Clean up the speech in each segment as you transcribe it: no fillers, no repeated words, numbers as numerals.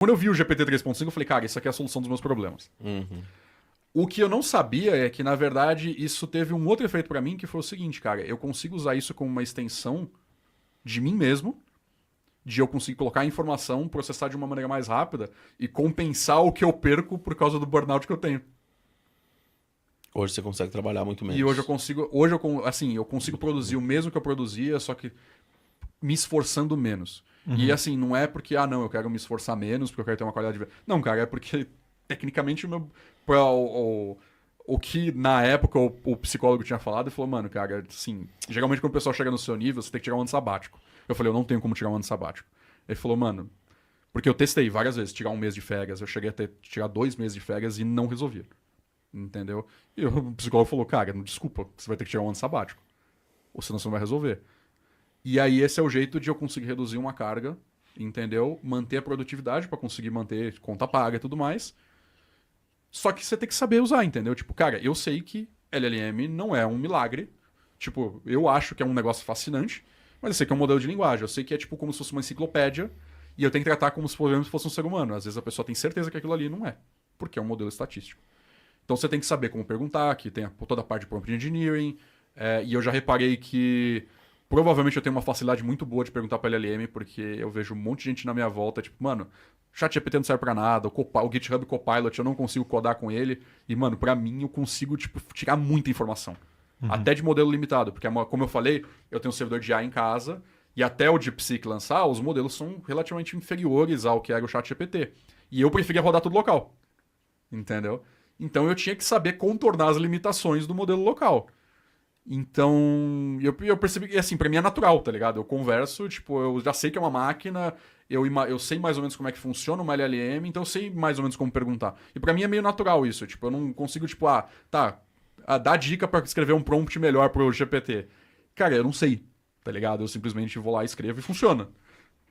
Quando eu vi o GPT 3.5, eu falei, cara, isso aqui é a solução dos meus problemas. Uhum. O que eu não sabia é que, na verdade, isso teve um outro efeito pra mim, que foi o seguinte, cara, eu consigo usar isso como uma extensão de mim mesmo, de eu conseguir colocar a informação, processar de uma maneira mais rápida e compensar o que eu perco por causa do burnout que eu tenho. Hoje você consegue trabalhar muito menos. E hoje eu consigo produzir o mesmo que eu produzia, só que me esforçando menos. E assim, não é porque, não, eu quero me esforçar menos, porque eu quero ter uma qualidade de vida. Não, cara, é porque, tecnicamente, o que na época o psicólogo tinha falado, ele falou, mano, cara, assim, geralmente quando o pessoal chega no seu nível, você tem que tirar um ano sabático. Eu falei, eu não tenho como tirar um ano sabático. Ele falou, mano, porque eu testei várias vezes tirar um mês de férias, eu cheguei a tirar 2 meses de férias e não resolvia. Entendeu? E o psicólogo falou, cara, desculpa, você vai ter que tirar um ano sabático. Ou senão você não vai resolver. E aí esse é o jeito de eu conseguir reduzir uma carga, entendeu? Manter a produtividade pra conseguir manter conta paga e tudo mais. Só que você tem que saber usar, entendeu? Tipo, cara, eu sei que LLM não é um milagre. Tipo, eu acho que é um negócio fascinante, mas eu sei que é um modelo de linguagem. Eu sei que é tipo como se fosse uma enciclopédia e eu tenho que tratar como se fosse um ser humano. Às vezes a pessoa tem certeza que aquilo ali não é, porque é um modelo estatístico. Então você tem que saber como perguntar, que tem toda a parte de prompt engineering, e eu já reparei que provavelmente eu tenho uma facilidade muito boa de perguntar para LLM, porque eu vejo um monte de gente na minha volta, tipo, mano, ChatGPT não serve pra nada, o GitHub Copilot eu não consigo codar com ele, e, mano, pra mim eu consigo, tipo, tirar muita informação. Até de modelo limitado, porque, como eu falei, eu tenho um servidor de IA em casa, e até o DeepSeek lançar, os modelos são relativamente inferiores ao que era o ChatGPT. E eu preferia rodar tudo local. Entendeu? Então eu tinha que saber contornar as limitações do modelo local. Então, eu percebi que, assim, pra mim é natural, tá ligado? Eu converso, tipo, eu já sei que é uma máquina, eu sei mais ou menos como é que funciona uma LLM, então eu sei mais ou menos como perguntar. E pra mim é meio natural isso, tipo, eu não consigo, tipo, dá dica pra escrever um prompt melhor pro GPT. Cara, eu não sei, tá ligado? Eu simplesmente vou lá, escrevo e funciona.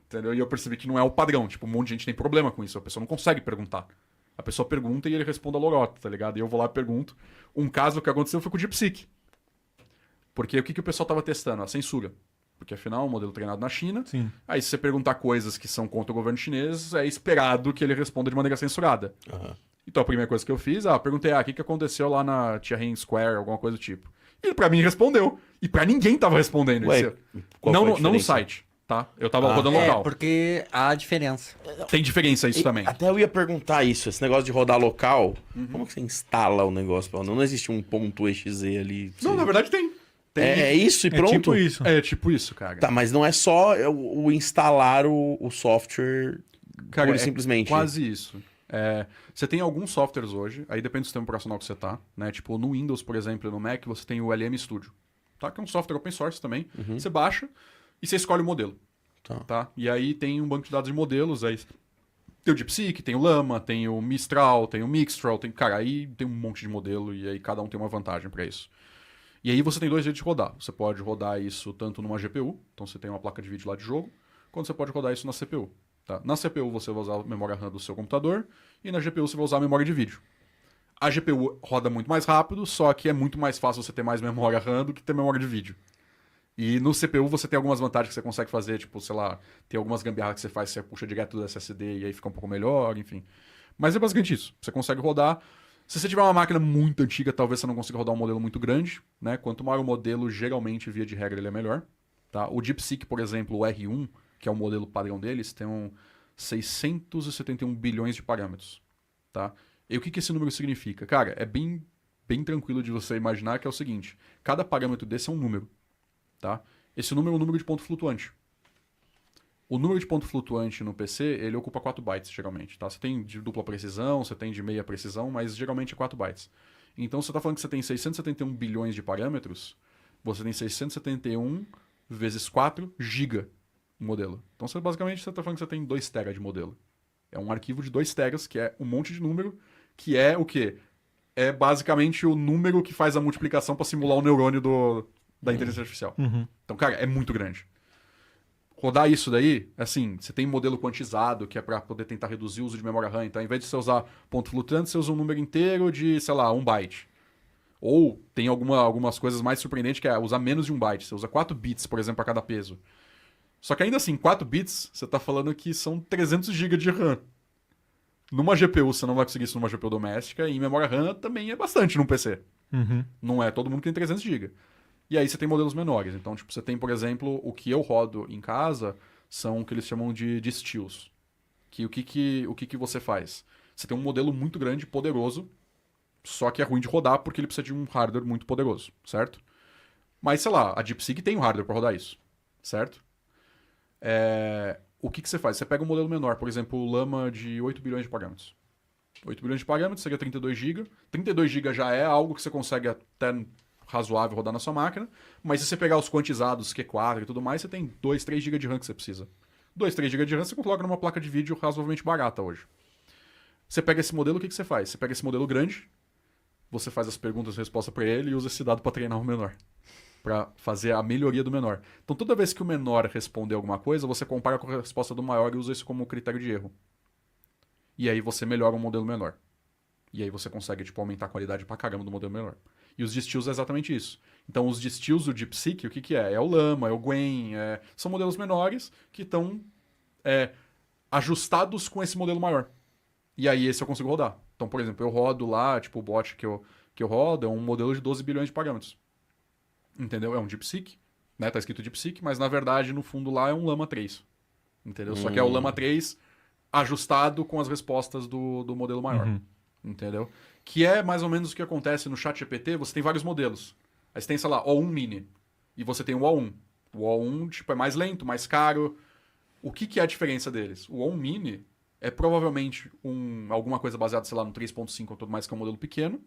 Entendeu? E eu percebi que não é o padrão, tipo, um monte de gente tem problema com isso, a pessoa não consegue perguntar. A pessoa pergunta e ele responde a lorota, tá ligado? E eu vou lá e pergunto. Um caso que aconteceu foi com o DeepSeek. Porque o que o pessoal tava testando? A censura. Porque afinal é um modelo treinado na China. Sim. Aí se você perguntar coisas que são contra o governo chinês, é esperado que ele responda de maneira censurada. Uhum. Então a primeira coisa que eu fiz, perguntei, o que aconteceu lá na Tiananmen Square, alguma coisa do tipo. E ele pra mim respondeu. E pra ninguém tava respondendo Ué, isso. qual Não, foi a não no diferença? site, tá? Eu tava rodando local. Porque há diferença. Tem diferença isso também. Até eu ia perguntar isso, esse negócio de rodar local, como que você instala o negócio? Não existe um ponto .exe ali? Não, na verdade tem. É isso e É pronto? tipo isso. É tipo isso, cara. Tá, mas não é só o instalar o software Cara, pura e é simplesmente. quase isso. Você tem alguns softwares hoje, aí depende do sistema operacional que você tá, né? Tipo, no Windows, por exemplo, e no Mac, você tem o LM Studio, tá? Que é um software open source também. Você baixa e você escolhe o modelo, tá? E aí tem um banco de dados de modelos, aí tem o DeepSeek, tem o Llama, tem o Mistral, tem o Mixtral, cara, aí tem um monte de modelo e aí cada um tem uma vantagem para isso. E aí você tem 2 jeitos de rodar. Você pode rodar isso tanto numa GPU, então você tem uma placa de vídeo lá de jogo, quanto você pode rodar isso na CPU. Tá? Na CPU você vai usar a memória RAM do seu computador e na GPU você vai usar a memória de vídeo. A GPU roda muito mais rápido, só que é muito mais fácil você ter mais memória RAM do que ter memória de vídeo. E no CPU você tem algumas vantagens que você consegue fazer, tipo, sei lá, tem algumas gambiarras que você faz, você puxa direto do SSD e aí fica um pouco melhor, enfim. Mas é basicamente isso. Você consegue rodar. Se você tiver uma máquina muito antiga, talvez você não consiga rodar um modelo muito grande, né? Quanto maior o modelo, geralmente, via de regra, ele é melhor. Tá? O DeepSeek, por exemplo, o R1, que é o modelo padrão deles, tem 671 bilhões de parâmetros. Tá? E o que esse número significa? Cara, é bem tranquilo de você imaginar que é o seguinte: cada parâmetro desse é um número. Tá? Esse número é um número de ponto flutuante. O número de ponto flutuante no PC, ele ocupa 4 bytes, geralmente. Tá? Você tem de dupla precisão, você tem de meia precisão, mas geralmente é 4 bytes. Então, você está falando que você tem 671 bilhões de parâmetros, você tem 671 vezes 4 giga o modelo. Então, basicamente, você está falando que você tem 2 tera de modelo. É um arquivo de 2 teras, que é um monte de número, que é o quê? É basicamente o número que faz a multiplicação para simular o neurônio da inteligência artificial. Então, cara, é muito grande. Rodar isso daí, assim, você tem modelo quantizado, que é para poder tentar reduzir o uso de memória RAM. Então, ao invés de você usar ponto flutuante, você usa um número inteiro de, sei lá, 1 byte. Ou tem algumas coisas mais surpreendentes, que é usar menos de 1 byte. Você usa 4 bits, por exemplo, para cada peso. Só que ainda assim, 4 bits, você tá falando que são 300 GB de RAM. Numa GPU você não vai conseguir isso numa GPU doméstica, e em memória RAM também é bastante num PC. Uhum. Não é todo mundo que tem 300 GB. E aí você tem modelos menores. Então, tipo, você tem, por exemplo, o que eu rodo em casa são o que eles chamam de steels. Que o que você faz? Você tem um modelo muito grande, poderoso, só que é ruim de rodar porque ele precisa de um hardware muito poderoso, certo? Mas, sei lá, a DeepSeek tem um hardware para rodar isso, certo? O que você faz? Você pega um modelo menor, por exemplo, o Llama de 8 bilhões de parâmetros. 8 bilhões de parâmetros seria 32 GB. 32 GB já é algo que você consegue até razoável rodar na sua máquina, mas se você pegar os quantizados, Q4 e tudo mais, você tem 2, 3 GB de RAM que você precisa. 2, 3 GB de RAM você coloca numa placa de vídeo razoavelmente barata hoje. Você pega esse modelo, o que você faz? Você pega esse modelo grande, você faz as perguntas e respostas para ele e usa esse dado para treinar o menor. Para fazer a melhoria do menor. Então toda vez que o menor responder alguma coisa, você compara com a resposta do maior e usa isso como critério de erro. E aí você melhora o modelo menor. E aí você consegue tipo, aumentar a qualidade pra caramba do modelo menor. E os distils é exatamente isso. Então os distils do DeepSeek, o que é? É o Llama, é o Gwen, são modelos menores que estão ajustados com esse modelo maior. E aí esse eu consigo rodar. Então, por exemplo, eu rodo lá, tipo o bot que eu rodo é um modelo de 12 bilhões de parâmetros. Entendeu? É um DeepSeek, né? Tá escrito DeepSeek, mas na verdade no fundo lá é um Llama 3. Entendeu? Só que é o Llama 3 ajustado com as respostas do modelo maior. Uhum. Entendeu? Que é mais ou menos o que acontece no ChatGPT. Você tem vários modelos. Aí você tem, sei lá, O1 Mini. E você tem o O1. O O1 tipo, é mais lento, mais caro. O que é a diferença deles? O O1 Mini é provavelmente alguma coisa baseada, sei lá, no 3.5 ou tudo mais, que é um modelo pequeno,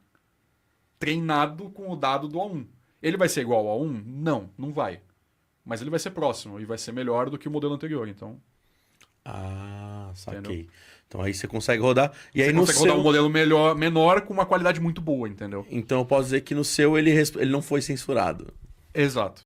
treinado com o dado do O1. Ele vai ser igual ao A1? Não vai. Mas ele vai ser próximo e vai ser melhor do que o modelo anterior, então... saquei. Entendeu? Então aí você consegue rodar. E Você aí no consegue rodar seu... um modelo menor com uma qualidade muito boa, entendeu? Então eu posso dizer que no seu ele não foi censurado. Exato.